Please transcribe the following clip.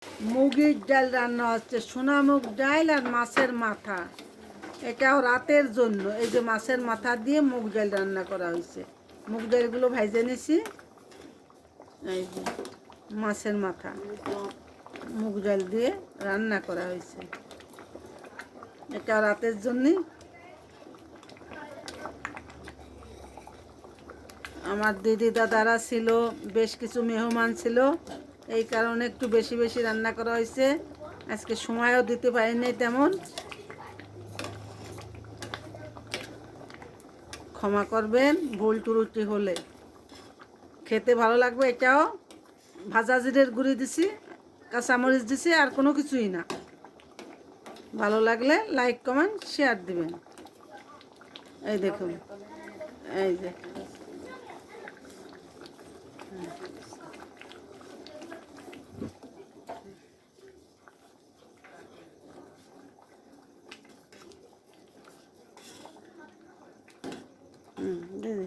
মুগের ডাল রান্না হচ্ছে, সোনা মুগ ডাল আর মাছের মাথা। এটাও রাতের জন্য। এই যে মাছের মাথা দিয়ে মুগ ডাল রান্না করা হয়েছে। মুগ ডালগুলো ভাইজে নিছি। এই যে মাছের মাথা মুগ ডাল দিয়ে রান্না করা হয়েছে, এটা রাতের জন্যে। আমার দিদি দাদারা ছিল, বেশ কিছু মেহমান ছিল, এই কারণে একটু বেশি বেশি রান্না করা হয়েছে। আজকে সময়ও দিতে পারিনি তেমন, ক্ষমা করবেন ভুল ত্রুটি হলে। খেতে ভালো লাগবে। এটাও ভাজা জিরের গুঁড়ি দিছি, কাঁচামরিচ দিছি, আর কোনো কিছুই না। ভালো লাগলে লাইক কমেন্ট শেয়ার দিবেন। এই দেখুন, এই যে দিদি